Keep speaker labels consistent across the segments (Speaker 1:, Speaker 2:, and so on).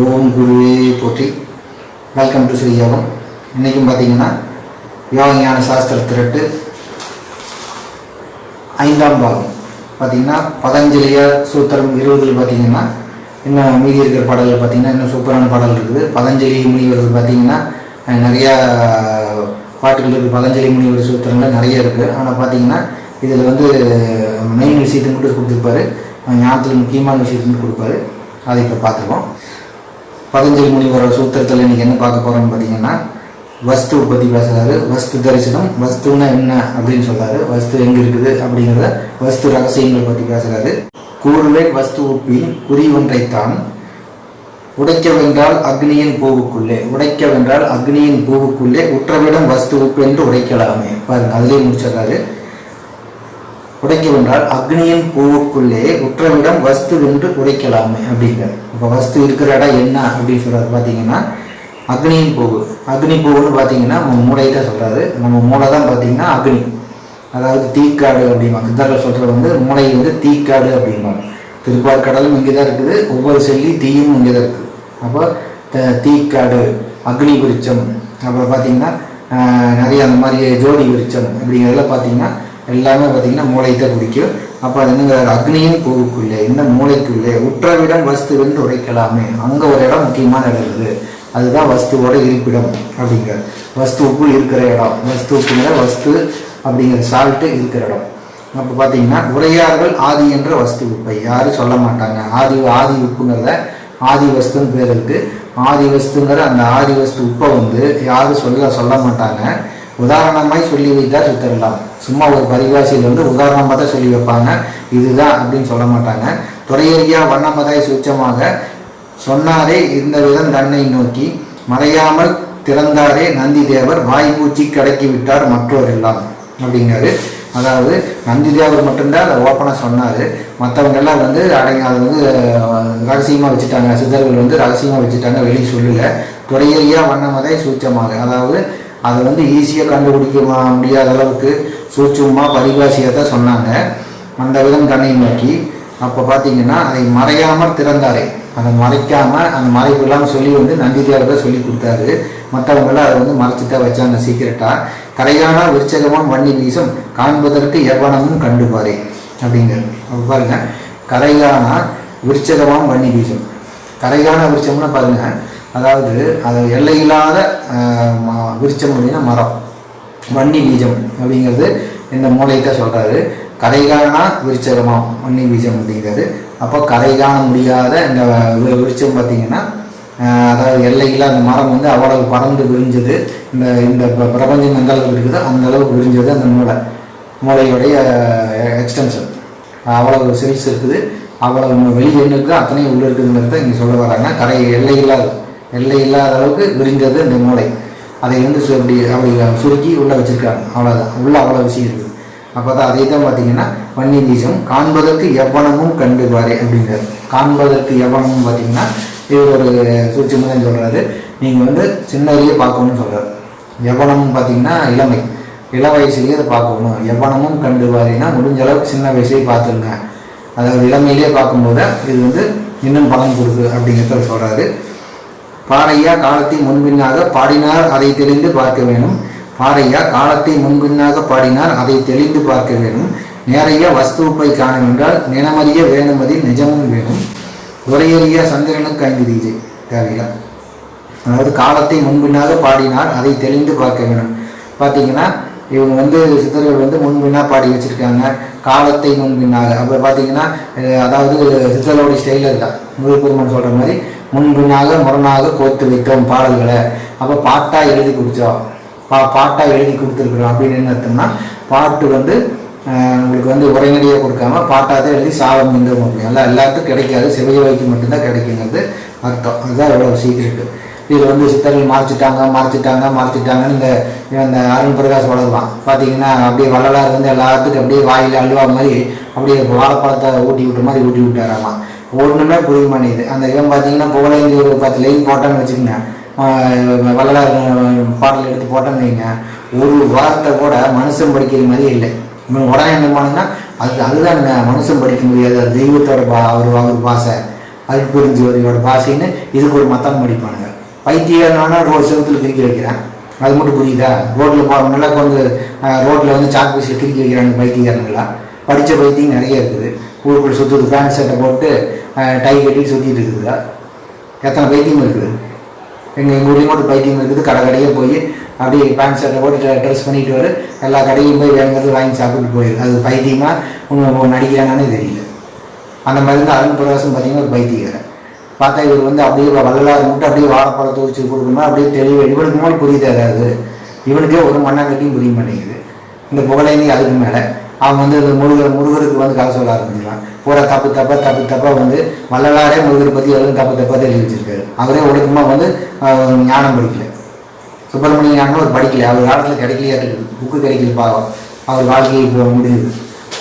Speaker 1: ஓம் குருவே போற்றி. Welcome to Sri யோகம். இன்றைக்கும் பார்த்தீங்கன்னா யோக ஞான சாஸ்திர திரட்டு 5ஆம் பாகம் பார்த்தீங்கன்னா பதஞ்சலிய சூத்திரம் 20 பார்த்தீங்கன்னா இன்னும் மீதி இருக்கிற பாடல்கள் பார்த்தீங்கன்னா இன்னும் சூப்பரான பாடல் இருக்குது. பதஞ்சலி முனிவர்கள் பார்த்தீங்கன்னா நிறையா பாட்டுகள் இருக்குது. பதஞ்சலி முனிவர் சூத்திரங்கள் நிறைய இருக்குது. ஆனால் பார்த்தீங்கன்னா இதில் வந்து மெயின் விஷயத்தை மட்டும் கொடுத்துருப்பாரு, ஞானத்தில் முக்கியமான விஷயத்தை மட்டும் கொடுப்பாரு. அதை இப்போ பார்த்துருக்கோம். பதஞ்சலி முனிவரோட சூத்திரத்தில் இன்றைக்கி என்ன பார்க்க போகிறோம்னு பார்த்தீங்கன்னா வஸ்துவை பற்றி பேசுகிறாரு. வஸ்து தரிசனம், வஸ்துன்னா என்ன அப்படின்னு சொல்கிறாரு. வஸ்து எங்கே இருக்குது அப்படிங்கிறத வஸ்து ரகசியங்கள் பற்றி பேசுகிறாரு. கூறுவே வஸ்து உப்பின் குறி ஒன்றைத்தான் உடைக்கவென்றால் அக்னியின் பூவுக்குள்ளே, உடைக்கவென்றால் அக்னியின் பூவுக்குள்ளே உற்றவிடம் வஸ்து உப்பு என்று உடைக்கலாமே. பாருங்க, அதிலே முடிச்சிடறாரு. உடைக்கவென்றால் அக்னியின் பூவுக்குள்ளே உற்றவிடம் வஸ்து என்று உடைக்கலாமே அப்படிங்கிற. இப்போ வஸ்து இருக்கிற இடம் என்ன அப்படின்னு சொல்றாரு பார்த்தீங்கன்னா அக்னியின் பூவு. அக்னி பூவுன்னு பார்த்தீங்கன்னா நம்ம மூளை தான் சொல்றாரு. நம்ம மூளை தான் பார்த்தீங்கன்னா அக்னி, அதாவது தீக்காடு அப்படிம்பாங்க. சித்தர்கள் சொல்றது வந்து மூளை வந்து தீக்காடு அப்படிம்பாங்க. திருப்பாற்கடலும் இங்கே தான் இருக்குது, ஒவ்வொரு செல்லி தீயும் இங்கே தான் இருக்குது. அப்போ தீக்காடு, அக்னி விருட்சம், அப்புறம் பார்த்தீங்கன்னா நிறைய அந்த மாதிரி ஜோடி விருட்சம் அப்படிங்கிறதெல்லாம் பார்த்தீங்கன்னா எல்லாமே பார்த்தீங்கன்னா மூளைத்தை குறிக்கும். அப்போ அது என்னங்கிற அக்னியின் பூவுக்குள்ளே, இந்த மூளைக்குள்ளே உற்றவிடம் வஸ்து என்று உடைக்கலாமே. அங்கே ஒரு இடம் முக்கியமான இடம் இருக்குது, அதுதான் வஸ்துவோட இருப்பிடம் அப்படிங்கிற. வஸ்து உப்பு இருக்கிற இடம், வஸ்து உப்புங்கிற வஸ்து அப்படிங்கிற சால்ட்டு இருக்கிற இடம். அப்போ பார்த்தீங்கன்னா உரையார்கள் ஆதி என்ற வஸ்து உப்பை யாரும் சொல்ல மாட்டாங்க. ஆதி உப்புங்கிறத ஆதி வஸ்துன்னு பேர் இருக்குது. ஆதி வஸ்துங்கிற அந்த ஆதி வஸ்து உப்பை வந்து யாரும் சொல்ல மாட்டாங்க. உதாரணமாய் சொல்லி வைத்தால் சுத்தரலாம். சும்மா ஒரு பரிபாஷையில் வந்து உதாரணமாக தான் சொல்லி வைப்பாங்க, இதுதான் அப்படின்னு சொல்ல மாட்டாங்க. துறையறியா வண்ணமதாய் சூட்சமாக சொன்னாரே இந்த விதம் தன்னை நோக்கி மறையாமல் திறந்தாரே நந்தி தேவர் வாய்ப்பூச்சி கடக்கி விட்டார் மற்றோர் எல்லாம் அப்படிங்கிறாரு. அதாவது நந்தி தேவர் மட்டும்தான் அதை ஓப்பனாக சொன்னார், மற்றவங்க எல்லாம் வந்து அதை வந்து ரகசியமாக வச்சுட்டாங்க. சித்தர்கள் வந்து ரகசியமாக வச்சுட்டாங்க, வெளியே சொல்லலை. துறையறியா வண்ணமதாய் சூட்சமாக, அதாவது அதை வந்து ஈஸியாக கண்டுபிடிக்க முடியாத அளவுக்கு சூட்சமாக பரிபாஷையாக தான் சொன்னாங்க, அந்த விதம் தன்னை நோக்கி. அப்போ பார்த்தீங்கன்னா அதை மறையாமல் திறந்தாரே, அதை மறைக்காமல் அந்த மறைப்பு இல்லாமல் சொல்லி வந்து நந்திதேவர் தான் சொல்லி கொடுத்தாரு. மற்றவங்களாம் அதை வந்து மறைச்சிட்டா வச்சாங்க சீக்கிரட்டாக. கரையான விருச்சகமும் வன்னி வீசும் காண்பதற்கு எவ்வனமும் கண்டுபாரே அப்படிங்கிறது. அப்போ பாருங்க, கரையான விருச்சகமும் வன்னி வீசும். கரையான விருச்சம்னா பாருங்க, அதாவது அது எல்லையில்லாத விருச்சம் அப்படின்னா மரம். வன்னி பீஜம் அப்படிங்கிறது இந்த மூளையை தான் சொல்கிறாரு. கரைகாணா விருச்சகமா வன்னி பீஜம் அப்படிங்கிறது. அப்போ கரை காண முடியாத இந்த விருச்சம் பார்த்தீங்கன்னா, அதாவது எல்லையில்லா அந்த மரம் வந்து அவ்வளவு பறந்து விரிஞ்சது. இந்த பிரபஞ்சம் எந்த அளவுக்கு இருக்குதோ அந்த அளவுக்கு விரிஞ்சது அந்த மூளையுடைய எக்ஸ்டென்ஷன். அவ்வளவு செல்ஸ் இருக்குது, அவ்வளவு வெளியே என்ன இருக்குது அத்தனையும் உள்ளே இருக்குதுங்கிறத இங்கே சொல்ல வராங்க. எல்லை இல்லாத அளவுக்கு விரிஞ்சது இந்த மூளை. அதை வந்து அப்படி சுருக்கி உள்ளே வச்சுருக்காங்க, அவ்வளோதான். உள்ள அவ்வளோ விஷயம் இருக்குது. அப்போ தான் அதை தான் பார்த்தீங்கன்னா வன்னி பீஜம் காண்பதற்கு எவ்வனமும் கண்டுபாரே அப்படிங்கிறார். காண்பதற்கு எவ்வனமும் பார்த்தீங்கன்னா இது ஒரு சூட்சமாக தான் சொல்கிறாரு. நீங்கள் வந்து சின்னதிலேயே பார்க்கணும்னு சொல்கிறார். எவ்வனமும் பார்த்தீங்கன்னா இள வயசுலேயே அதை பார்க்கணும். எவ்வனமும் கண்டுபாரேன்னா முடிஞ்ச அளவுக்கு சின்ன வயசுலேயே பார்த்துருங்க. அதாவது இளமையிலேயே பார்க்கும்போது இது வந்து இன்னும் பலன் கொடுக்கு அப்படிங்கிறத சொல்கிறாரு. பாறையா காலத்தை முன்பின்னாக பாடினார் அதை தெளிந்து பார்க்க வேணும். பாறையா காலத்தை முன்பின்னாக பாடினார் அதை தெளிந்து பார்க்க வேணும். நேரையா வஸ்துப்பை காண வென்றால் நினமறிய வேணுமதில் நிஜமும் வேணும். உரையறிய சந்திரனுக்கு 5 தீஜை தேவையா. அதாவது காலத்தை முன்பின்னாக பாடினார் அதை தெளிந்து பார்க்க வேணும். பார்த்தீங்கன்னா இவங்க வந்து சித்தர்கள் வந்து முன்பின்னா பாடி வச்சுருக்காங்க, காலத்தை முன்பின்னாக. அப்போ பார்த்தீங்கன்னா அதாவது சித்தர்களுடைய ஸ்டைலில் இருக்கா முருகப்பெருமான் சொல்கிற மாதிரி முன்பின்னாக முரணாக கோர்த்து வைத்தோம் பாடல்களை. அப்போ பாட்டாக எழுதி கொடுத்தோம், பாட்டாக எழுதி கொடுத்துருக்குறோம் அப்படின்னு என்ன அர்த்தம்னா, பாட்டு வந்து உங்களுக்கு வந்து உரைநடியாக கொடுக்காம பாட்டாக தான் எழுதி சாபம் மீண்டும் அப்படின்னா எல்லாத்துக்கும் கிடைக்காது, சிவயோகிக்கு மட்டும்தான் கிடைக்குங்கிறது அர்த்தம். அதுதான் எவ்வளோ சீக்கிரட்டு. இது வந்து சித்தர்கள் மறைச்சிட்டாங்கன்னு இந்த அருண் பிரகாஷ் வளர்வான் பார்த்தீங்கன்னா அப்படியே வள்ளலார் வந்து எல்லாத்துக்கும் அப்படியே வாயில் அழுவா மாதிரி அப்படியே வாழைப்பழத்தை ஊட்டி விட்ட மாதிரி ஊட்டி விட்டாராமா. ஒன்றுமே புரிய மாட்டேங்குது. அந்த இவன் பார்த்தீங்கன்னா புகழேந்தி ஒரு 10 லைன் போட்டோன்னு வச்சுக்கோங்க, வள்ளலார் பாடல் எடுத்து போட்டோன்னு வைங்க, ஒரு வார்த்தை கூட மனுஷன் படிக்கிற மாதிரி இல்லை. உடனே என்ன பண்ணுங்கன்னா அதுதான் மனுஷன் படிக்க முடியாது, தெய்வத்தோட அவர் பாசை அருட்பெருஞ்சோதியோட பாஷைன்னு இதுக்கு ஒரு மத்தம் படிப்பானுங்க. பைத்தியம்னா ரோடு செவத்தில் கிறுக்கி வைக்கிறேன், அது மட்டும் புரியுதா? ரோட்டில் நல்லா வந்து ரோட்டில் வந்து சாக் பீஸில் கிறுக்கி வைக்கிறாங்க பைத்தியக்காரங்களா. படித்த பைத்தியம் நிறைய இருக்குது, ஊருக்குள்ள சுற்றுது, பேண்ட் ஷர்ட்டை போட்டு டை கட்டி சுற்றிட்டு இருக்குதுதா. எத்தனை பைத்தியம் இருக்குது எங்கள் ஊர்லேயும் கூட பைத்தியம் இருக்குது. கடை கடையே போய் அப்படியே பேண்ட் ஷர்ட்டை போட்டு ட்ரெஸ் பண்ணிட்டு வர எல்லா கடையும் போய் வேணுங்கிறது வாங்கி சாப்பிட்டு போயிடுது. அது பைத்தியமாக நடிக்கிறானே தெரியல. அந்த மாதிரி தான் அருண் பிரகாசம் பார்த்தீங்கன்னா ஒரு பைத்தியக்காரன். பார்த்தா இவர் வந்து அப்படியே வள்ளலார் மட்டும் அப்படியே வாழைப்பழத்தை வச்சு கொடுக்கணுமா அப்படியே தெளிவாக இவனுக்கு மேலே புரியுது. அதாவது இவனுக்கே ஒரு மண்ணாங்கட்டியும் புரிய மாட்டேங்குது. இந்த புகழேந்தி அதுக்கு மேலே அவன் வந்து முருகருக்கு வந்து கதை சொல்ல ஆரம்பிச்சிடலாம். பூரா தப்பாக வந்து வள்ளலாரே முருகரை பற்றி எல்லாம் தப்பாக எழுதி வச்சிருக்காரு. அவரே ஒழுக்கமாக வந்து ஞானம் படிக்கல. சுப்பிரமணிய ஞானம் அவர் படிக்கல, அவர் காலத்தில் கிடைக்கலையா இருக்குது, புக்கு கிடைக்கல, பாவம் அவர் வாழ்க்கையை இப்போ முடியுது.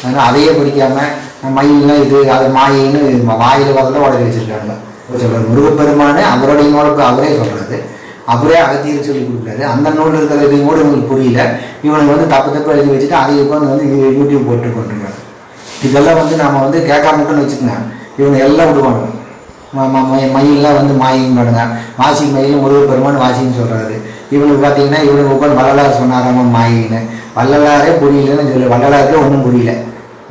Speaker 1: அதனால் அதையே படிக்காமல் மயில்னா இது அது மாயின்னு வாயில் வரல உடனே வச்சிருக்காங்க. சொல்கிறார் முருகப்பெருமானே அவருடைய நூலுக்கு அவரே சொல்கிறாரு, அவரே அகத்தியர் சொல்லி கொடுக்குறாரு. அந்த நூல் இருக்கிற இதையும் கூட இவங்களுக்கு புரியல. இவனுக்கு வந்து தப்பு எழுதி வச்சுட்டு அதை உட்காந்து வந்து யூடியூப் போட்டு கொண்டிருக்காங்க. இதெல்லாம் வந்து நம்ம வந்து கேட்காம மட்டும் வச்சுக்கோங்க, இவங்க எல்லாம் விடுவாங்க. மயிலெலாம் வந்து மாயின்னு பாடுங்க, வாசி மயில் முருகப்பெருமான் வாசின்னு சொல்கிறாரு. இவனுக்கு பார்த்தீங்கன்னா இவனுக்கு உட்காந்து வள்ளலார் சொன்னாராம மாயின்னு. வள்ளலாரே புரியலன்னு சொல்லி வள்ளலாருக்கே ஒன்றும் புரியல,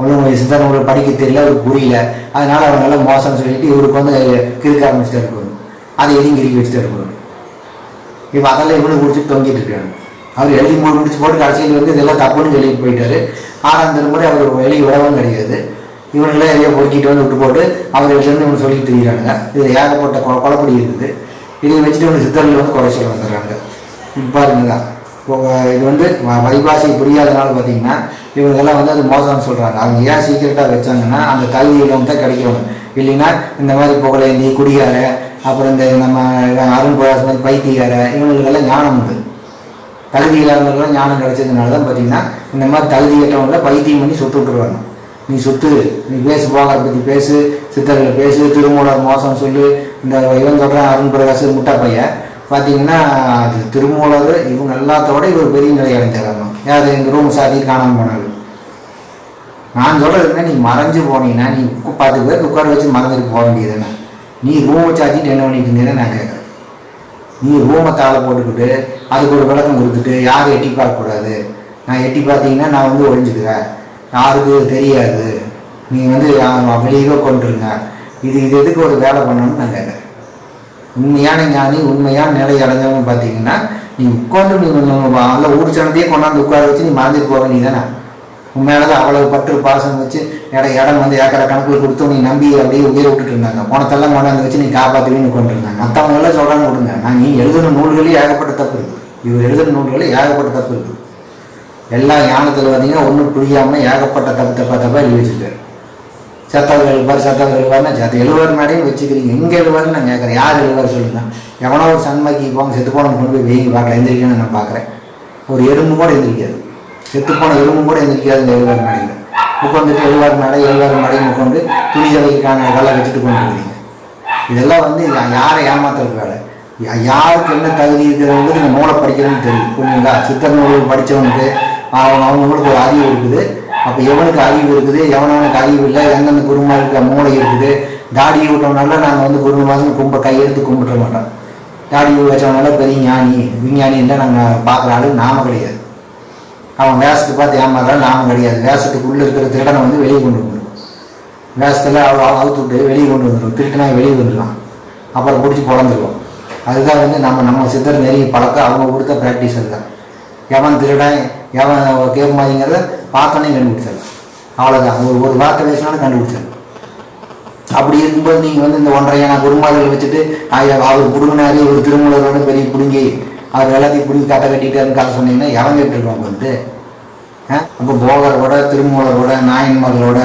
Speaker 1: ஒன்றும் சித்தனங்களை படிக்க தெரியல, அவருக்கு புரியல. அதனால அவங்களாம் மோசம்னு சொல்லிட்டு இவருக்கு வந்து கிறுக்க ஆரம்பிச்சுட்டு இருக்கணும், அதை எதையும் கிறுக்கி வச்சுட்டு இருக்கணும். இப்போ அதெல்லாம் இவனுக்கு முடிச்சுட்டு தொங்கிட்டு இருக்காங்க. அவர் எழுதி முடிச்சு போட்டு கடைசியில் வந்து இதெல்லாம் தப்புன்னு சொல்லிட்டு போயிட்டாரு. 6ஆம் திருமுறை அவர் வெளியே விடவும் கிடையாது. இவனுங்களே எதையோ பொறுக்கிட்டு வந்து விட்டு போட்டு அவர் எழுதுன்னு இவனு சொல்லிட்டு தெரியுறாங்க. இதில் ஏகப்பட்ட குழப்படி இருக்குது. இதை வச்சுட்டு இவனு சித்தர்கள் வந்து குறை சொல்ல வந்துடுறாங்க. பாருங்களா, இது வந்து வரிபாஷை புரியாதனால பார்த்தீங்கன்னா இவங்கெல்லாம் வந்து அது மோசம்னு சொல்கிறாங்க. அவங்க ஏன் சீக்கிரட்டாக வச்சாங்கன்னா அந்த கல்வியில் தான் கிடைக்கணும். இல்லைன்னா இந்த மாதிரி புகழேந்தி குடிகார, அப்புறம் இந்த நம்ம அருண் பிரகாஷ் மாதிரி பைத்தியக்கார, இவங்களுக்கெல்லாம் ஞானம் உண்டு. தகுதி இல்லாதவங்களுக்கெல்லாம் ஞானம் கிடைச்சதுனால தான் பார்த்தீங்கன்னா இந்த மாதிரி தகுதி ஏற்றவங்கள பைத்தியம் பண்ணி சுட்டு விட்டுருவாங்க. நீ சுத்து, நீ பேசு, போகாத பற்றி பேசு, சித்தர்களை பேசு, திருமூலர் மோசம் சொல்லு. இந்த இவன் சொல்கிறான் அருண் பிரகாஷ் முட்டா பையன் பார்த்தீங்கன்னா அது திருமூலர் இவங்க எல்லாத்தோட இவர் பெரிய நிலை அடைஞ்சாராமா. யார் எங்கள் ரூம் சாத்தி காணாமல் போனாரு. நான் சொல்கிறதுன்னா நீ மறைஞ்சு போனீங்கன்னா நீ 10 பேருக்கு உட்கார வச்சு மறந்துட்டு போக வேண்டியதுதானே. நீ ரூமை சாத்திட்டு என்ன பண்ணிட்டு இருந்தேன்னு நான் கேட்குறேன். நீ ரூமை தாளை போட்டுக்கிட்டு அதுக்கு ஒரு விளக்கம் கொடுத்துட்டு யாரும் எட்டி பார்க்கக்கூடாது, நான் எட்டி பார்த்தீங்கன்னா நான் வந்து ஒழிஞ்சுக்குவேன், யாருக்கு தெரியாது, நீ வந்து வெளியே கொண்டுருங்க, இது எதுக்கு ஒரு வேலை பண்ணணும்னு நான் கேட்குறேன். உண்மையான ஞானி உண்மையான நிலை அடைஞ்சவங்க பார்த்தீங்கன்னா நீ உட்காந்து நீ நல்ல ஊர் சனத்தையே கொண்டாந்து உட்கார வச்சு நீ மறந்துட்டு போக வேண்டியதானே. உண்மையானது அவ்வளவு பற்று பாசம் வச்சு இடம் வந்து ஏக்கரை கணக்கில் கொடுத்து நீ நம்பி அப்படியே உயிரை விட்டுட்டு இருந்தாங்க. பணத்தெல்லாம் கொண்டாந்து வச்சு நீ காப்பாற்றுவேன்னு கொண்டு இருந்தாங்க. மற்றவங்க எல்லாம் சொல்கிறாங்க கொடுங்க. நான் நீ எழுதுன நூல்களே ஏகப்பட்ட தப்பு இருக்குது. இவர் எழுதுன நூல்களே ஏகப்பட்ட தப்பு இருக்குது. எல்லா ஞானத்தில் பார்த்தீங்கன்னா ஒன்றும் புரியாமல் ஏகப்பட்ட தப்பா எழுதி வச்சுருக்காரு. சத்தவர்கள் எழுவாருன்னா சத்த எழுவார் மேடையும் வச்சுக்கிறீங்க. எங்கே எழுவாருன்னு நான் கேட்குறேன். யார் எழுவார் சொல்லுங்க. எவனோ ஒரு சன்மாக்கி போங்க, செத்து போன கொண்டு போய் வெயில் பார்க்கல, எந்திரிக்கணும்னு நான் பார்க்குறேன். ஒரு எறும்பு கூட எந்திரிக்காது, செத்துப்போன எறும்பு கூட எந்திரிக்காது இந்த எழுவார் மேடையில். உட்காந்துட்டு எழுவார் மேடையும் உட்காந்து துணி தலைக்கான இதெல்லாம் வச்சுட்டு கொண்டு போகிறீங்க. இதெல்லாம் வந்து யாரை ஏமாத்துறது வேலை. யாருக்கு என்ன தகுதி இருக்கிறவங்களுக்கு இந்த நூலை படிக்கிறதுன்னு தெரியும், புரியுங்களா? சித்தர் நூல் படித்தவனுக்கு அவங்களுக்கு ஒரு அறிவு இருக்குது. அப்போ எவனுக்கு அறிவு இருக்குது, எவனவனுக்கு அறிவு இல்லை, எந்தெந்த குருமாருக்கு மூளை இருக்குது. தாடியை விட்டவனால நாங்கள் வந்து குரு மாதம் கையெடுத்து கும்பிட மாட்டோம். தாடி வச்சவனால பெரிய ஞானி விஞ்ஞானின்னு நாங்கள் பார்க்குற ஆளு நாம கிடையாது. அவன் வேஷத்தை பார்த்து ஏமாறான், நாம கிடையாது. வேஷத்துக்குள்ளே இருக்கிற திருடனை வந்து வெளியே கொண்டு வந்துடும். வேஷத்தில் அவுத்து விட்டு வெளியே கொண்டு வந்துடும். திருட்டுனா வெளியே வந்துடுவான், அப்புறம் பிடிச்சி பிறந்துருவோம். அதுதான் வந்து நம்ம சித்தர் நெறிய பழக்கம். அவங்க கொடுத்த ப்ராக்டிஸ் அதுதான். எவன் திருடன் எவன் கேட்குமாதிங்கிறத பார்த்தோன்னே கண்டுபிடிச்சிடலாம். அவ்வளோதான். ஒரு வார்த்தை பேசினாலும் கண்டுபிடிச்சிடலாம். அப்படி இருக்கும்போது நீங்கள் வந்து இந்த 1.5 குருமாதிரிகள் வச்சுட்டு அவர் பிடுங்கினாரு, ஒரு திருமூலரோட பெரிய பிடுங்கி அவர் எல்லாத்தையும் பிடிங்கி கதை கட்டிட்டாருன்னு கதை சொன்னீங்கன்னா எவன் கேட்டுருவாங்க வந்து. அப்போ போகரோட திருமூலரோட நாயன்மார்களோட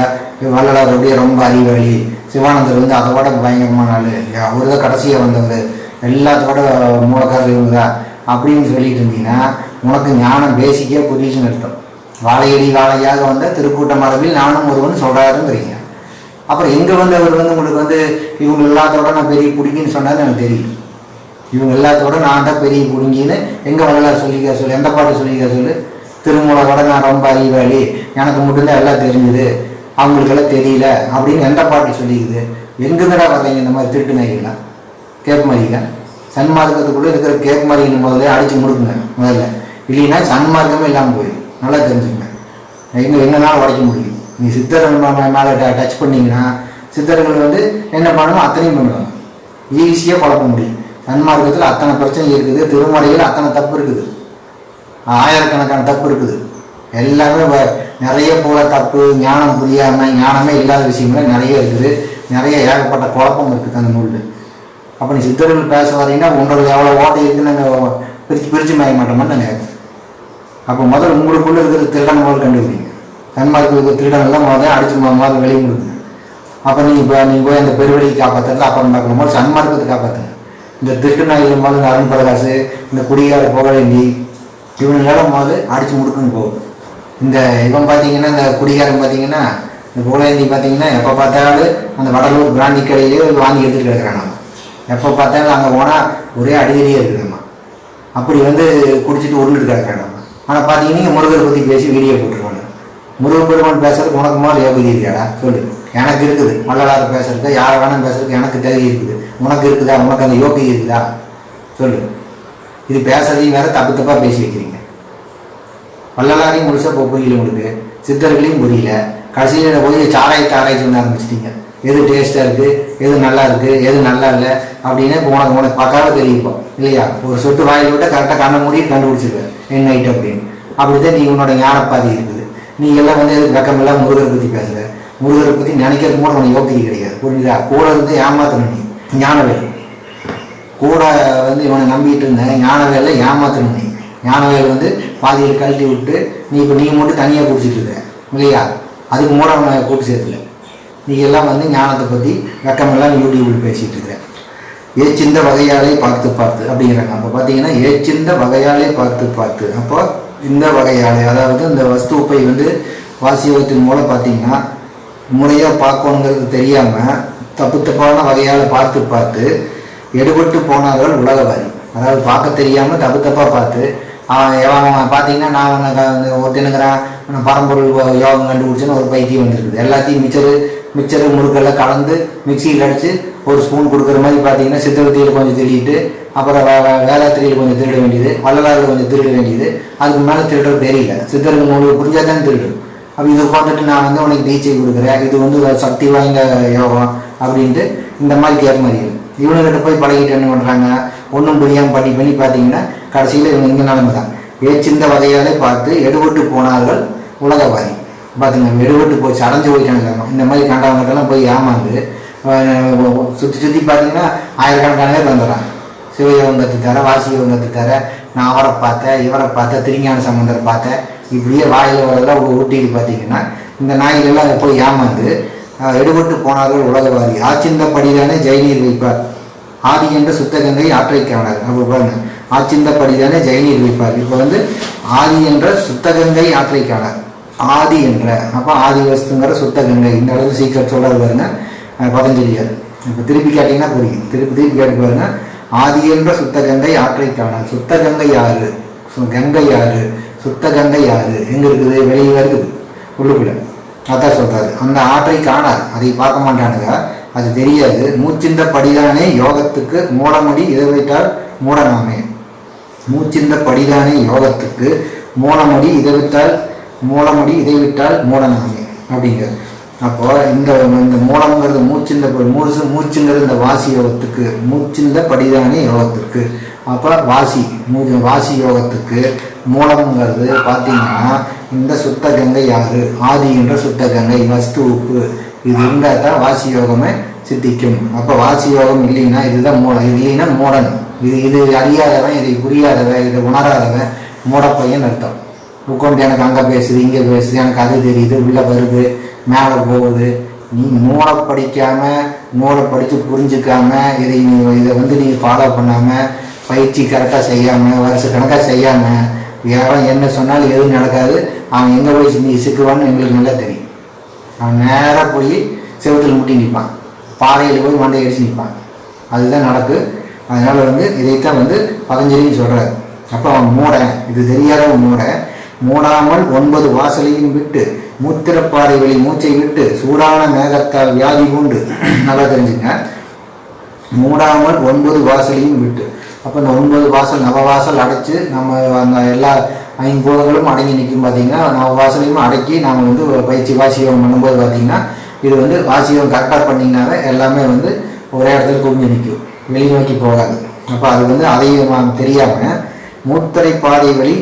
Speaker 1: வள்ளலாரோடைய ரொம்ப அறிவாளி, சிவானந்தர் வந்து அதை விட பயங்கரமான ஆள், அவர் தான் கடைசியாக வந்தவர், எல்லாத்தோட மூலக்காரர் இவங்க தான் அப்படின்னு சொல்லிட்டு இருந்தீங்கன்னா உனக்கு ஞானம் பேசிக்கே புரியுதுன்னு அர்த்தம். வாழையடி வாழையாக வந்த திருக்கூட்ட மரபில் நானும் ஒருவன் சொல்கிறாருங்கிறீங்க. அப்புறம் எங்கே வந்து அவர் வந்து உங்களுக்கு வந்து இவங்க எல்லாத்தோட நான் பெரிய பிடிங்கின்னு சொன்னாரு எனக்கு தெரியும். இவங்க எல்லாத்தோட நான் தான் பெரிய பிடுங்கின்னு எங்கே வரலாறு சொல்லிக்க சொல்லு, எந்த பாட்டு சொல்லிக்க சொல்லு. திருமூலரோட நான் ரொம்ப அறிவாளி, எனக்கு மட்டும்தான் எல்லாம் தெரிஞ்சுது அவங்களுக்கெல்லாம் தெரியல அப்படின்னு எந்த பாட்டில் சொல்லிக்குது? எங்குதடா வர்றீங்க இந்த மாதிரி திருட்டு நாய்களாம்? கேப் மாரிங்க சன்மார்க்கத்துக்குள்ளே இருக்கிற கேப் மாரிங்க முதல்ல அடித்து முடுக்குங்க முதல்ல, இல்லைன்னா சன்மார்க்கமே இல்லாமல் போயிடும். நல்லா தெரிஞ்சுங்க. எங்கனாலும் உடைக்க முடியும். நீ சித்தர்கள் மேலே டச் பண்ணிங்கன்னா சித்தர்கள் வந்து என்ன பண்ணணும் அத்தனையும் பண்ணுவாங்க. ஈஸியாக குழப்ப முடியும். சன்மார்க்கத்தில் அத்தனை பிரச்சனை இருக்குது, திருமலையில் அத்தனை தப்பு இருக்குது, ஆயிரக்கணக்கான தப்பு இருக்குது. எல்லாமே நிறைய போல தப்பு, ஞானம் புரியாமல் ஞானமே இல்லாத விஷயங்கள் நிறைய இருக்குது. நிறைய ஏகப்பட்ட குழப்பம் இருக்குது அந்த நூலில். அப்போ நீ சித்தர்கள் பேச வரீங்கன்னா உங்களுக்கு எவ்வளோ ஓட்டை இருக்குன்னு நாங்கள் பிரித்து மாய மாட்டோமான்னு நாங்கள் கேட்குறோம். அப்போ முதல்ல உங்களுக்குள்ளே இருக்கிற திருடன் முதல் கண்டுபிடிங்க. சன்மார்க்கு இருக்கிற திருடனெல்லாம் முதல்ல அடிச்சு முதல்ல வெளியே கொடுங்க. அப்போ நீங்கள் போய் அந்த பெருவெளிக்கு காப்பாற்றுறது அப்புறம் பார்க்கணும். போது சன்மார்க்கத்தை காப்பாற்றுங்க. இந்த திருட்டு நாய்கள் முதல்ல இந்த அருண் பிரகாசு, இந்த குடிகார புகழேந்தி இவனுங்களாம் முதல்ல அடித்து முடுக்குன்னு போகும். இந்த இவன் பார்த்தீங்கன்னா இந்த குடிகாரன் பார்த்தீங்கன்னா இந்த புகழேந்தி பார்த்தீங்கன்னா எப்போ பார்த்தாலும் அந்த வடலூர் பிராண்டி கடையிலேயே வாங்கி எடுத்துகிட்டு இருக்கிறான். எப்போ பார்த்தாலும் அங்கே போனால் ஒரே அடிக்கடியே இருக்குதும்மா. அப்படி வந்து குடிச்சிட்டு உருண்டுட்டு கிடக்கிறான். ஆனால் பார்த்தீங்கன்னா முருகரை பற்றி பேசி வீடியோ போட்டுருவாங்க. முருகன் பெருமான் பேசுறதுக்கு உனக்கு மாதிரி யோகதி இருக்காடா சொல்லு. எனக்கு இருக்குது. வள்ளலார் பேசுறதுக்கு யாரை வேணாம் பேசுறதுக்கு எனக்கு தகுதி இருக்குது. உனக்கு இருக்குதா? உனக்கு அந்த யோகி இருக்குதா சொல்லு. இது பேசுறதையும் வேற தப்பு தப்பாக பேசி வைக்கிறீங்க. வள்ளலாரையும் முழுசாக புரியல உங்களுக்கு, சித்தர்களையும் புரியல. கடைசியில் போய் சாராயத்தை ஆராய்ச்சி பண்ண ஆரம்பிச்சிட்டீங்க. எது டேஸ்ட்டாக இருக்குது, எது நல்லா இருக்குது, எது நல்லா இல்லை அப்படின்னு இப்போ உனக்கு பார்க்காம தெரியும் இல்லையா? ஒரு சொட்டு வாயில் விட்டால் கரெக்டாக கண்ண மூடி கண்டுபிடிச்சிருக்க என்ன ஐட்டம் அப்படின்னு. அப்படித்தான் நீ உன்னோட ஞானப்பாதி இருக்குது. நீ எல்லாம் வந்து எதுக்கு வெக்கமெல்லாம் முருகரை பற்றி பேசுகிற? முருகரை பற்றி நினைக்கிறதுக்கு கூட உனக்கு யோகிதை கிடையாது. புரியுதா? கூட இருந்து ஏமாத்தணும் நீ. ஞானவேல் கூட வந்து இவனை நம்பிட்டு இருந்தேன். ஞானவேலை ஏமாத்தணும் நீ. ஞானவேல் வந்து பாதியில் கழட்டி விட்டு நீ மட்டும் தனியாக குடிச்சிட்டு இருக்க இல்லையா? அதுக்கு மூட கூட்டு சேர்த்துல நீ எல்லாம் வந்து ஞானத்தை பற்றி வெக்கமெல்லாம் யூடியூபில் பேசிகிட்டு இருக்கிற. ஏச்சிந்த வகையாலே பார்த்து அப்படிங்கிறாங்க. அப்போ பார்த்தீங்கன்னா ஏச்சிந்த வகையாலே பார்த்து அப்போ இந்த வகையாலே அதாவது இந்த வஸ்துப்பை வந்து வாசியோகத்தின் மூலம் பார்த்தீங்கன்னா முறையாக பார்க்கணுங்கிறது தெரியாமல் தப்பான வகையால் பார்த்து எடுபட்டு போனார்கள் உலகவாரி. அதாவது பார்க்க தெரியாமல் தப்பாக பார்த்து அவன் பார்த்தீங்கன்னா நான் ஒருத்தனுங்கிறான் பரம்பொருள் யோகம் கண்டுபிடிச்சுன்னு ஒரு பைத்தியம் வந்துருக்குது. எல்லாத்தையும் மிக்சரு முறுக்கெல்லாம் கலந்து மிக்சியில் அடித்து ஒரு ஸ்பூன் கொடுக்குற மாதிரி பார்த்தீங்கன்னா சித்தவத்தியில் கொஞ்சம் திருடிட்டு அப்புறம் வேதாத்திரியில் கொஞ்சம் திருட வேண்டியது, வள்ளலாரில் கொஞ்சம் திருட வேண்டியது. அதுக்கு மேலே திருடுறது தெரியல. சித்தர்கள் உங்களுக்கு புரிஞ்சால் தான் திருடு. அப்போ இது உட்காந்துட்டு நான் வந்து உனக்கு தீட்சை கொடுக்குறேன், இது வந்து சக்தி வாய்ந்த யோகம் அப்படின்ட்டு இந்த மாதிரி கேட்க மாதிரி இவனுக்கிட்ட போய் பழகிட்டு என்ன பண்ணுறாங்க? ஒன்றும் புரியாமல் பண்ணி பார்த்தீங்கன்னா கடைசியில் இவங்க இந்த நிலைமை தான். ஏச்சிந்த வகையாலே பார்த்து எடுபட்டு போனார்கள் உலகவாதி. பார்த்துங்க, எடுபட்டு போச்சு, அடைஞ்சு போயிட்டாங்க. இந்த மாதிரி கண்டவங்கள்ட்டெல்லாம் போய் ஏமாந்து சுற்றி பார்த்தீங்கன்னா ஆயிரக்கணக்கான பேர் வந்துடுறான். சிவயோகம் கற்றுத்தர, வாசி யோகம் கற்றுத்தர, நான் அவரை பார்த்தேன், இவரை பார்த்தேன், திருஞான சம்பந்தரை பார்த்தேன், இப்படியே வாயில் வரதெல்லாம் ஊட்டிட்டு பார்த்தீங்கன்னா இந்த நாய்கள்லாம் போய் ஏமாந்து எடுபட்டு போனார்கள் உலகவாதி. ஆச்சிந்தப்படிதானே ஜெயநீர் வைப்பார், ஆதி என்ற சுத்தகங்கை ஆற்றை காணார். அப்போ பாருங்க, ஆச்சிந்தப்படிதானே ஜெயநீர் வைப்பார். இப்போ வந்து ஆதி என்ற சுத்தகங்கை ஆற்றை காணார். ஆதி என்ற அப்போ ஆதி வஸ்துங்கிற சுத்தகங்கை இந்த அளவுக்கு சீக்கிரம் சொல்றது பாருங்க பதஞ்சலியார். இப்போ திருப்பி கேட்டீங்கன்னா புரியும். திருப்பி கேட்டு பாருங்க. ஆதி என்ற சுத்தகங்கை ஆற்றை காணார். சுத்தகங்கை யாரு? கங்கை யாரு? சுத்தகங்கை யாரு? எங்க இருக்குது? வெளியே இருக்குது உள்ளுக்குள்ள. அதான் சொல்றாரு. அந்த ஆற்றை காணார், அதை பார்க்க மாட்டானுங்க, அது தெரியாது. மூச்சிந்த படிதானே யோகத்துக்கு மூலமடி இதை வைத்தால் மூடனாமே. மூச்சிந்த படிதானே யோகத்துக்கு மூலமடி இதை விட்டால் மூடனாமே அப்படிங்கிறது. அப்போ இந்த மூலம்ங்கிறது மூச்சுங்கிறது இந்த வாசி யோகத்துக்கு, மூச்சிந்த படிதானே யோகத்துக்கு. அப்போ வாசி யோகத்துக்கு மூலம்ங்கிறது பார்த்தீங்கன்னா இந்த சுத்த கங்கை யாரு? ஆதி என்ற சுத்த கங்கை வஸ்து உப்பு. இது இருந்தால் தான் வாசி யோகமே சித்திக்கும். அப்போ வாசி யோகம் இல்லைன்னா இதுதான் மூலம், இல்லைன்னா மூடன். இது அறியாதவன், இதை புரியாதவன், இதை உணராதவன் மூடப்பையன் அர்த்தம். உட்காந்து எனக்கு அங்கே பேசுது, இங்கே பேசுது, எனக்கு அது தெரியுது, உள்ளே வருது, மேலே போகுது. நீ நூலை படித்து புரிஞ்சுக்காம இதை வந்து நீ ஃபாலோ பண்ணாமல் பயிற்சி கரெக்டாக செய்யாமல் வருஷ கணக்காக செய்யாமல் யாரும் என்ன சொன்னாலும் எதுவும் நடக்காது. அவன் எங்கே போய் நீ சிக்குவான்னு எங்களுக்கு நல்லா தெரியும். அவன் நேராக போய் செவத்தில் முட்டி நிற்பான், பாறையில் போய் மண்டை அடித்து நிற்பான். அதுதான் நடக்கு. அதனால் வந்து இதைத்தான் வந்து பதஞ்சலின்னு சொல்கிறார். அப்போ அவன் இது தெரியாதவன் மூடாமல் 9 வாசலையும் விட்டு மூத்திரப்பாதை வழி மூச்சை விட்டு சூடான மேகத்தால் வியாதி கொண்டு நல்லா தெரிஞ்சுங்க. மூடாமல் 9 வாசலையும் விட்டு. அப்போ இந்த 9 வாசல் நவவாசல் அடைச்சு நம்ம அந்த எல்லா 5 பூதங்களும் அடங்கி நிற்கும். பார்த்தீங்கன்னா நவவாசலையும் அடக்கி நாம் வந்து பயிற்சி வாசியோகம் பண்ணும்போது பார்த்தீங்கன்னா இது வந்து வாசியோகம் கரெக்டாக பண்ணிங்கனாவே எல்லாமே வந்து ஒரே இடத்துல குவிஞ்சு நிற்கும், வெளிநோக்கி போகாது. அப்போ அது வந்து அதையும் தெரியாமல் மூத்திரை பாதை வழி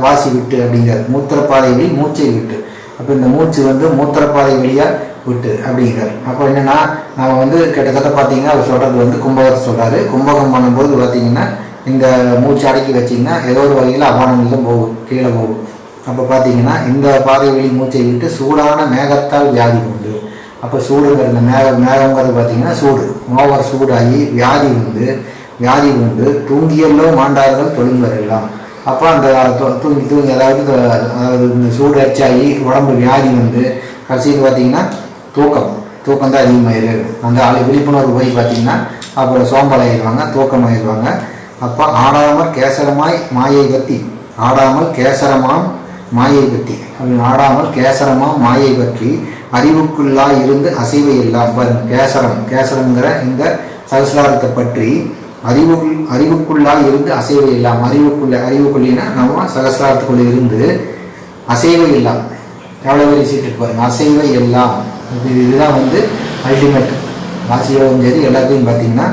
Speaker 1: வாசி விட்டு அப்படிங்கிறது. மூத்திரப்பாதை வழி மூச்சை விட்டு. அப்போ இந்த மூச்சு வந்து மூத்திரப்பாதை வழியாக விட்டு அப்படிங்கிறார். அப்போ என்னென்னா நம்ம வந்து கிட்டத்தட்ட பார்த்தீங்கன்னா அவர் சொல்கிறது வந்து கும்பகத்தை சொல்கிறாரு. கும்பகம் பண்ணும்போது பார்த்தீங்கன்னா இந்த மூச்சு அடக்கி வச்சிங்கன்னா ஏதோ ஒரு வகையில் அபானங்களும் போகும், கீழே போகும். அப்போ பார்த்தீங்கன்னா இந்த பாதை வழி மூச்சை விட்டு சூடான மேகத்தால் வியாதி உண்டு. அப்போ சூடுங்கிற இந்த மேகங்கிறது பார்த்தீங்கன்னா சூடு, ஓவர் சூடாகி வியாதி உண்டு தூங்கியல்லோ மாண்டார்கள் தொழில்வர் எல்லாம். அப்போ அந்த தூங்கி அதாவது இந்த சூடு அச்சாகி உடம்பு வியாதி வந்து கடைசியில் பார்த்தீங்கன்னா தூக்கம் தான் அதிகமாயிரு. அந்த விழிப்புணர்வு போய் பார்த்தீங்கன்னா அப்புறம் சோம்பலாயிடுவாங்க, தூக்கமாயிடுவாங்க. அப்போ ஆடாமல் கேசரமாய் மாயை பற்றி ஆடாமல் கேசரமாம் மாயை பற்றி அறிவுக்குள்ளாய் இருந்து அசைவை எல்லாம் பாருங்க. கேசரம்ங்கிற இந்த சகசிராரத்தை பற்றி அறிவுக்குள்ளாய் இருந்து அசைவை எல்லாம். அறிவுக்குள்ளினா நம்ம சகசிராரத்துக்குள்ளே இருந்து அசைவை எல்லாம். எவ்வளோ வரை சீட்டு பாருங்க, அசைவை எல்லாம். இதுதான் வந்து அல்டிமேட் வாசியோகம். சரி, எல்லாத்தையும் பார்த்தீங்கன்னா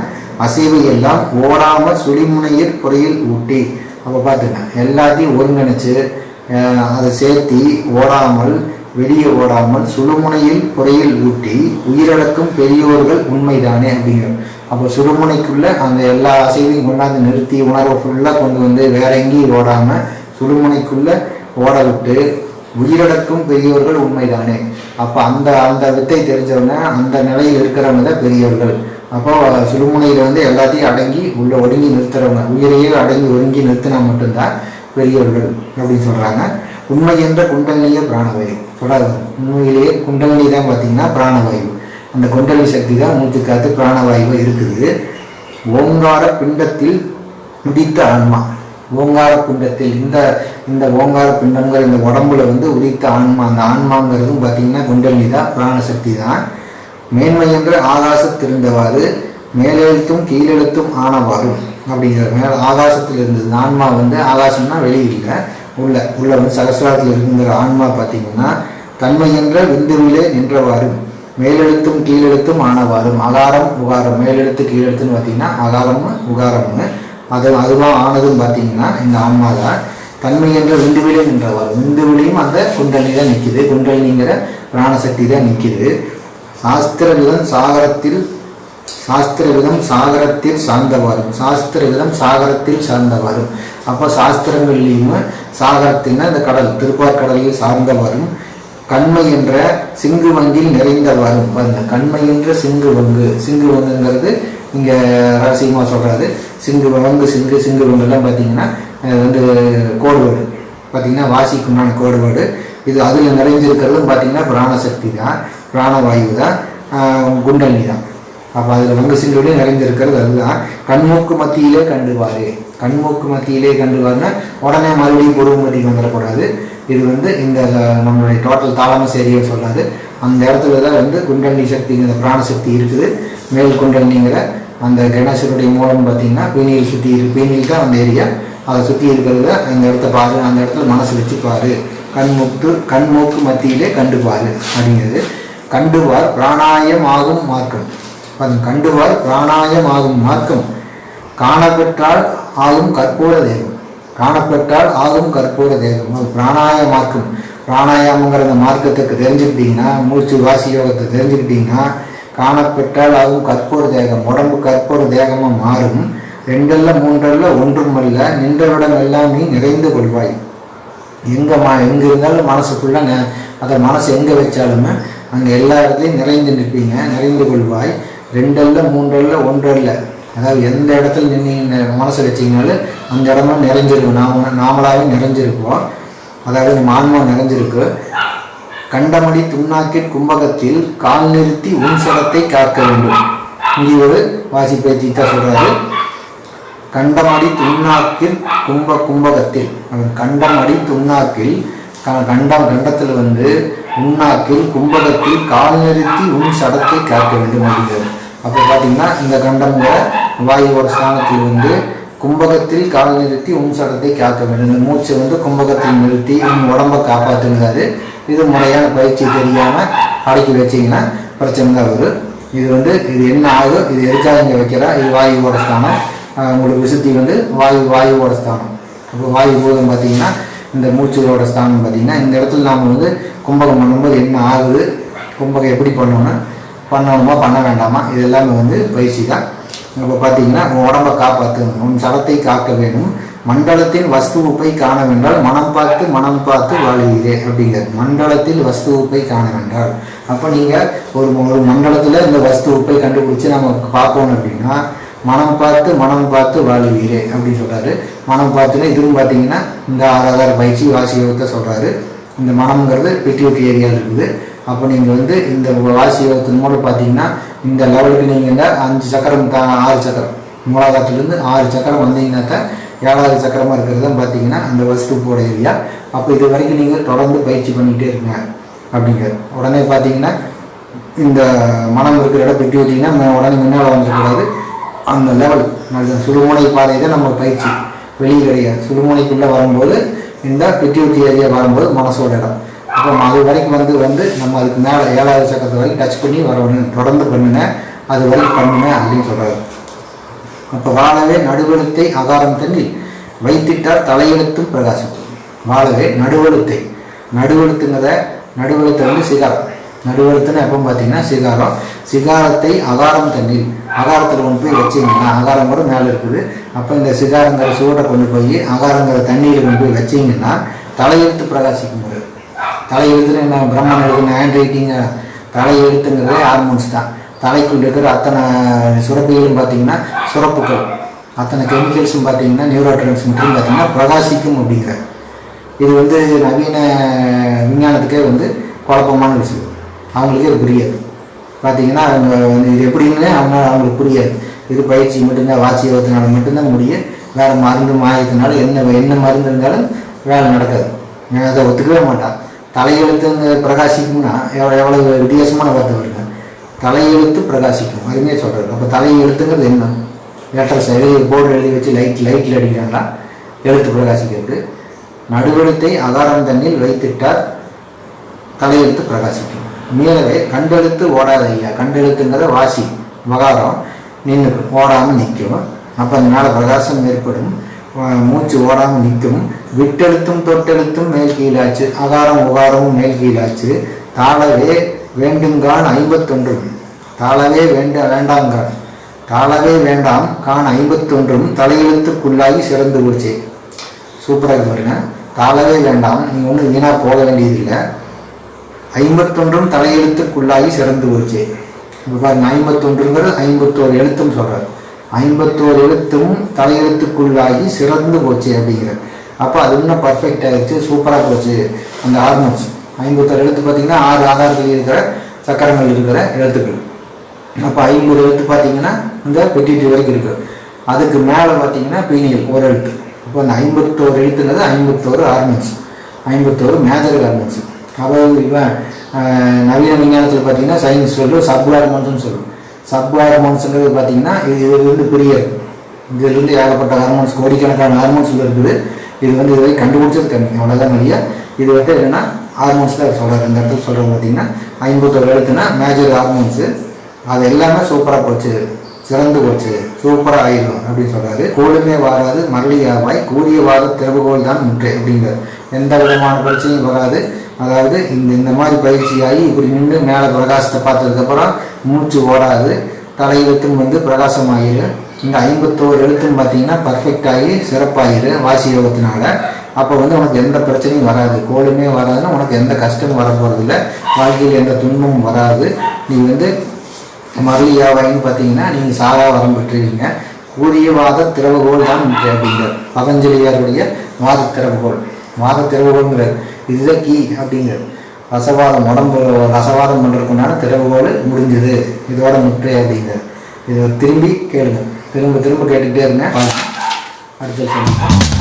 Speaker 1: அசைவை எல்லாம் ஓடாமல் சுழிமுனையில் குறையில் ஊட்டி. அப்போ பார்த்துங்க எல்லாத்தையும் ஒருங்கிணைச்சு அதை சேர்த்தி வெளியே ஓடாமல் சுழுமுனையில் குறையில் ஊட்டி உயிரிழக்கும் பெரியோர்கள் உண்மைதானே அப்படிங்கிறோம். அப்போ சுழுமுனைக்குள்ளே அந்த எல்லா அசைவையும் கொண்டாந்து நிறுத்தி உணர்வை ஃபுல்லாக கொண்டு வந்து வேற எங்கேயும் ஓடாமல் சுழுமுனைக்குள்ளே ஓட விட்டு உயிரிழக்கும் பெரியோர்கள் உண்மைதானே. அப்போ அந்த வித்தை தெரிஞ்சவங்க அந்த நிலையில் இருக்கிறவங்க தான் பெரியவர்கள். அப்போ சுழுமுனையில் வந்து எல்லாத்தையும் அடங்கி ஒடுங்கி நிறுத்துறவங்க, உயிரையே அடங்கி ஒடுங்கி நிறுத்தினா மட்டும்தான் பெரியவர்கள் அப்படின்னு சொல்கிறாங்க. உண்மை என்ற குண்டலினிய பிராணவாயு சொல்கிறாங்க. உண்மையிலேயே குண்டலினி தான் பார்த்தீங்கன்னா பிராணவாயு. அந்த குண்டலினி சக்தி தான் மூச்சு காத்து பிராணவாயுவை இருக்குது. ஓங்கார பிண்டத்தில் உதித்த ஆன்மா. ஓங்கார பிண்டத்தில் இந்த ஓங்கார பிண்டங்கிற இந்த உடம்புல வந்து உதித்த ஆன்மா. அந்த ஆன்மாங்கிறதும் பார்த்தீங்கன்னா குண்டலினி தான், பிராணசக்தி தான். மேன்மை என்ற ஆகாசத்திருந்தவாறு மேலெழுத்தும் கீழெழுத்தும் ஆனவாறும் அப்படிங்கிற ஆகாசத்தில் இருந்தது. ஆன்மா வந்து ஆகாசம்னா வெளியில்லை, உள்ள வந்து சகசிராரத்தில் இருக்குங்கிற ஆன்மா பார்த்தீங்கன்னா தன்மை என்ற விந்துவிலே நின்றவாறு மேலெழுத்தும் கீழெழுத்தும் ஆனவாறும். அகாரம் உகாரம், மேலெழுத்து கீழெழுத்துன்னு பார்த்தீங்கன்னா அகாரம்னு உகாரம்னு அதுதான் ஆனதும் பார்த்தீங்கன்னா இந்த ஆன்மா தான். தன்மை என்ற விந்துவிலே நின்றவாறு, விந்துவிலையும் அந்த குண்டலினி தான் நிற்கிது. குண்டலினிங்கிற பிராணசக்தி தான் நிற்கிது. சாஸ்திர விதம் சாகரத்தில் சார்ந்தவாறும். அப்போ சாஸ்திரங்கள்லையும் சாகரத்தின்னா இந்த கடல், திருப்பாற்கடலில் சார்ந்தவாறும். கண்மை என்ற சிங்கு வங்கில் நிறைந்தவாறும். கண்மை என்ற சிங்கு வங்குங்கிறது இங்கே ரகசியமாக சொல்கிறாரு. சிங்கு வங்குலாம் பார்த்தீங்கன்னா வந்து கோடுவேடு, பார்த்தீங்கன்னா வாசிக்குண்டான கோடுவேடு. இது அதில் நிறைஞ்சிருக்கிறதும் பார்த்தீங்கன்னா பிராணசக்தி தான், பிராணவாயு தான், குண்டலினி தான். அப்போ அதில் வங்கு சிங்குலையும் நிறைந்திருக்கிறது அதுதான். கண்மூக்கு மத்தியிலே கண்டுவாருன்னா உடனே மறுபடியும் பொருவமதிக்கு வந்துடக்கூடாது. இது வந்து இந்த நம்மளுடைய டோட்டல் தாளமஸ் ஏரியா சொல்லாது. அந்த இடத்துல தான் வந்து குண்டலினி சக்திங்கிற பிராணசக்தி இருக்குது. மேல் குண்டலினிங்கிற அந்த கணேசனுடைய மூலம் பார்த்தீங்கன்னா பீனியில் சுற்றி பீனியில் தான் அந்த ஏரியா. அதை சுற்றி இருக்கிறத அந்த இடத்த பாரு, அந்த இடத்துல மனசு வச்சு பாரு. கண்மூக்கு மத்தியிலே கண்டுபாரு அப்படிங்கிறது. கண்டுவார் பிராணாயம் ஆகும் மார்க்கம். கண்டுவார் பிராணாயம் ஆகும் மார்க்கம். காணப்பெற்றால் ஆகும் கற்பூர தேகம். அது பிராணாய மார்க்கம். பிராணாயாமங்கிற அந்த மார்க்கத்துக்கு தெரிஞ்சுக்கிட்டீங்கன்னா, மூச்சு வாசி யோகத்தை தெரிஞ்சுக்கிட்டீங்கன்னா, காணப்பெற்றால் ஆகும் கற்பூர தேகம். உடம்பு கற்பூர தேகமாக மாறும். 2 அல்ல 3 அல்ல ஒன்றுமல்ல நின்றவிடம் எல்லாமே நிறைந்து கொள்வாய். எங்கே இருந்தாலும் மனசுக்குள்ள அதை மனசு எங்கே வச்சாலுமே அங்கே எல்லா இடத்துலையும் நிறைந்து நிற்பீங்க, நிறைந்து கொள்வாய். 2 அல்ல 3 அல்ல 1 அல்ல. அதாவது எந்த இடத்துல நின்று மனசை வச்சிங்கனாலும் அந்த இடமும் நிறைஞ்சிருக்கும். நாமளாகவே நிறைஞ்சிருப்போம். அதாவது நம்ம ஆன்மா நிறைஞ்சிருக்கு. கண்டமடி துண்ணாக்கின் கும்பகத்தில் கால் நிறுத்தி உன் சடத்தை காக்க வேண்டும். இங்கே ஒரு வாசி பேச்சு தான் சொல்கிறாரு. கண்டமடி துண்ணாக்கில் கும்பகத்தில் கண்டமடி துண்ணாக்கில் கண்டத்தில் வந்து உண்ணாக்கில் கும்பகத்தில் கால் நிறுத்தி உன் சடத்தை காக்க வேண்டும் அப்படிங்கிறது. அப்போ பார்த்தீங்கன்னா இந்த கண்டம்ங்கிற வாயுவோட ஸ்தானத்தில் வந்து கும்பகத்தில் கால் நிறுத்தி உன் சடத்தை காக்க வேண்டும். இந்த மூச்சை வந்து கும்பகத்தில் நிறுத்தி உன் உடம்பை காப்பாற்றுங்கிறாரு. இது முறையான பயிற்சி தெரியாமல் அடக்கி வச்சிங்கன்னா பிரச்சனை தான் வரும். இது வந்து இது என்ன ஆகும், இது எதுக்காக இங்கே வைக்கிறா, இது வாயுவோட ஸ்தானம். உங்களுக்கு விசுத்தி வந்து வாயுவோட ஸ்தானம். அப்போ வாயு பூதம் பார்த்தீங்கன்னா இந்த மூச்சோட ஸ்தானம் பார்த்தீங்கன்னா இந்த இடத்துல நாம் வந்து கும்பகம் பண்ணும்போது என்ன ஆகுது, கும்பகம் எப்படி பண்ணணுமா பண்ண வேண்டாமா, இது எல்லாமே வந்து பயிற்சி தான். இப்போ பார்த்தீங்கன்னா உன் உடம்பை காப்பாற்றணும், உன் சடத்தை காக்க வேணும், மண்டலத்தின் வஸ்துவுப்பை காண வேண்டால் மனம் பார்த்து வாழ்கிறே அப்படிங்கிறது. மண்டலத்தில் வஸ்துவுப்பை காண வேண்டால் அப்போ நீங்கள் ஒரு மண்டலத்தில் இந்த வஸ்துவுப்பை கண்டுபிடிச்சி நம்ம பார்க்கணும் அப்படின்னா மனம் பார்த்து வாழ்கிறே அப்படின்னு சொல்கிறாரு. மனம் பார்த்துன்னா இதுவும் பார்த்தீங்கன்னா இந்த ஆதார பயிற்சி வாசி யோகத்தை சொல்கிறாரு. இந்த மனம்ங்கிறது பிட்யூட்டி ஏரியாவில் இருக்குது. அப்போ நீங்கள் வந்து இந்த வாசி யோகத்தின் மூலம் பார்த்தீங்கன்னா இந்த லெவலுக்கு நீங்கள் இந்த 5 சக்கரம் 6 சக்கரம் மூலாதாரத்துலேருந்து 6 சக்கரம் வந்தீங்கன்னா தான் 7வது சக்கரமாக இருக்கிறது தான் பார்த்தீங்கன்னா அந்த வஸ்துவோட ஏரியா. அப்போ இது வரைக்கும் நீங்கள் தொடர்ந்து பயிற்சி பண்ணிகிட்டே இருங்க அப்படிங்கிறது. உடனே பார்த்தீங்கன்னா இந்த மனம் இருக்கிற இடம் பிட்டி வச்சிங்கன்னா உடனே முன்னால் வந்துடக்கூடாது. அந்த லெவல் சுழுமுனை பாதை தான் நம்ம பயிற்சி, வெளியே கிடையாது. சுழுமுனைக்குள்ளே வரும்போது இந்த பிட்யூட்டி ஏரியா வரும்போது மனசோட இடம். அப்போ அது வரைக்கும் வந்து நம்ம அதுக்கு மேலே 7வது சக்கரத்து வரைக்கும் டச் பண்ணி வரணும், தொடர்ந்து பண்ணுனேன், அது வரைக்கும் பண்ணுனேன் அப்படின்னு சொல்கிறாரு. அப்போ வாழவே நடுவெழுத்தை அகாரம் தண்ணில் வைத்திட்டார் தலையெழுத்தும் பிரகாசம். வாழவே நடுவெழுத்தை வந்து சிகாரம். நடுவெழுத்துன்னு எப்போ பார்த்தீங்கன்னா சிகாரத்தை அகாரம் தண்ணில் அகாரத்தில் கொண்டு போய் வச்சிங்கன்னா அகாரம் கூட மேலே இருக்குது. அப்போ இந்த சிகாரங்கிற சூடை கொண்டு போய் அகாரங்கிற தண்ணியில் கொண்டு போய் வச்சிங்கன்னா தலையெழுத்து பிரகாசிக்கும். தலையெழுத்துன்னு என்ன பிரம்மன் எழுதுன ஹேண்ட் ரைட்டிங்க, தலையெழுத்துங்கிறதே ஹார்மோன்ஸ் தான். தலைக்குள் இருக்கிற அத்தனை சுரப்பிகளும் பார்த்தீங்கன்னா சுரப்புகள், அத்தனை கெமிக்கல்ஸும் பார்த்தீங்கன்னா நியூரோ டிரான்ஸ்மிட்டரும் பார்த்தீங்கன்னா பிரகாசிக்கும் அப்படிங்கிற. இது வந்து நவீன விஞ்ஞானத்துக்கே வந்து குழப்பமான விஷயம். அவங்களுக்கே இது புரியாது. பார்த்தீங்கன்னா அவங்க இது எப்படின்னு அவங்களுக்கு புரியாது. இது பயிற்சி மட்டும்தான், வாசி யோகத்தினால மட்டும்தான் முடியும். வேறு மருந்து மாயத்தினால என்ன மருந்து இருந்தாலும் வேலை நடக்காது. அதை ஒத்துக்கவே மாட்டான். தலையெழுத்துங்க பிரகாசிக்கும்னா எவ்வளோ வித்தியாசமான வார்த்தை வருங்க. தலையெழுத்து பிரகாசிக்கும் அருமையாக சொல்கிறது. அப்போ தலையெழுத்துங்கிறது என்ன, லெட்டர்ஸ் போர்டு எழுதி வச்சு லைட்டில் அடிக்கிறாங்களா எழுத்து பிரகாசிக்கிறது. நடுவெழுத்தை அகாரம் தண்ணில் வைத்திட்டார் தலையெழுத்து பிரகாசிக்கும். மேலவே கண்டெழுத்து ஓடாத ஐயா, கண்டெழுத்துங்கிறத வாசி வகாரம் நின்று ஓடாமல் நிற்கும். அப்போ அதனால பிரகாசம் ஏற்படும், மூச்சு ஓடாமல் நிற்கும். விட்டெழுத்தும் தொட்டெழுத்தும் மேல் கீழாச்சு, அகாரம் உகாரமும் மேல் கீழாச்சு. தாளவே வேண்டுங்கான் 51, தாளவே வேண்டாங்கான், தாளவே வேண்டாம் கான் 51 தலையெழுத்துக்குள்ளாகி சிறந்து போச்சு. சூப்பராக பாருங்க. தாளவே வேண்டாம், நீங்கள் ஒன்றும் வீணாக போக வேண்டியதில்லை. 51 தலையெழுத்துக்குள்ளாகி சிறந்து போச்சு. இப்போ பாருங்க, 51ங்கிறது 51 எழுத்தும் சொல்கிறார். 51 எழுத்தும் தலையெழுத்துக்குள்ளாகி சிறந்து போச்சு அப்படிங்கிற. அப்போ அது இன்னும் பர்ஃபெக்ட் ஆகிடுச்சு, சூப்பராக போச்சு. அந்த ஹார்மோன்ஸ் 51 எழுத்து பார்த்தீங்கன்னா 6 ஆதாரத்தில் இருக்கிற சக்கரங்கள் இருக்கிற எழுத்துக்கள். அப்போ 50 எழுத்து பார்த்தீங்கன்னா இந்த பெட்டிட்டி வரைக்கும் இருக்குது. அதுக்கு மேலே பார்த்தீங்கன்னா பீனியல் ஒரு எழுத்து. இப்போ அந்த 51 எழுத்துங்கிறது 51 ஹார்மோன்ஸ், 51 மேஜர் ஹார்மோன்ஸ். அப்போ இவன் நவீன விஞ்ஞானத்தில் பார்த்தீங்கன்னா சயின்ஸ் சொல்லும் சப் ஹார்மோன்ஸ்னு சொல்லும். சப் ஹார்மோன்ஸுங்கிறது பார்த்தீங்கன்னா இதுலேருந்து புரியாது. இதுலேருந்து ஏகப்பட்ட ஹார்மோன்ஸ், கோடிக்கணக்கான ஹார்மோன்ஸ் இருக்குது. இது வந்து இதுவரை கண்டுபிடிச்சது கம்மி, அவ்வளோதான் வழியா. இது வந்து என்னென்னா ஹார்மோன்ஸ் தான் சொல்கிறார். இந்த இடத்துல சொல்கிறது பார்த்தீங்கன்னா 51 எழுத்துனா மேஜர் ஹார்மோன்ஸு. அது எல்லாமே சூப்பராக போச்சு, சிறந்து போச்சு, சூப்பராக ஆயிடும் அப்படின்னு சொல்கிறாரு. கோளுமே வாராது மரளியாவாய் கூடிய வாத திறவுகோல் தான் முற்று அப்படிங்கிறார். எந்த விதமான பிரச்சனையும் வராது. அதாவது இந்த மாதிரி பயிற்சியாகி இப்படி நின்று மேலே பிரகாசத்தை பார்த்ததுக்கப்புறம் மூச்சு ஓடாது, தலையெழுத்தும் வந்து பிரகாசமாகிடும். இந்த 51 எழுத்தும் பார்த்தீங்கன்னா பர்ஃபெக்ட் ஆகி சிறப்பாகிடு வாசி யோகத்தினால. அப்போ வந்து உனக்கு எந்த பிரச்சனையும் வராது, கோளுமே வராதுன்னா உனக்கு எந்த கஷ்டமும் வர போகிறதில்ல, வாழ்க்கையில் எந்த துன்பமும் வராது. நீ வந்து மரளியாவாயின்னு பார்த்தீங்கன்னா நீங்கள் சாரா வரம் பெற்றுவீங்க. கூடிய வாத திறவுகோல் தான் அப்படிங்கிறார் பதஞ்சலியாருடைய வாத திறவுகோல். வாத திறவுகோள்ங்கிறார், இதுதான் கீ அப்படிங்கிறது. ரசவாதம் உடம்பு ரசவாதம் பண்ணுறதுக்குண்டான திறவுகோல் முடிஞ்சது, இதோட முற்று அப்படிங்கிறார். இதை திரும்பி கேளுங்க, திரும்ப கேட்டுக்கிட்டே இருங்க. அடுத்த சொல்லுங்கள்.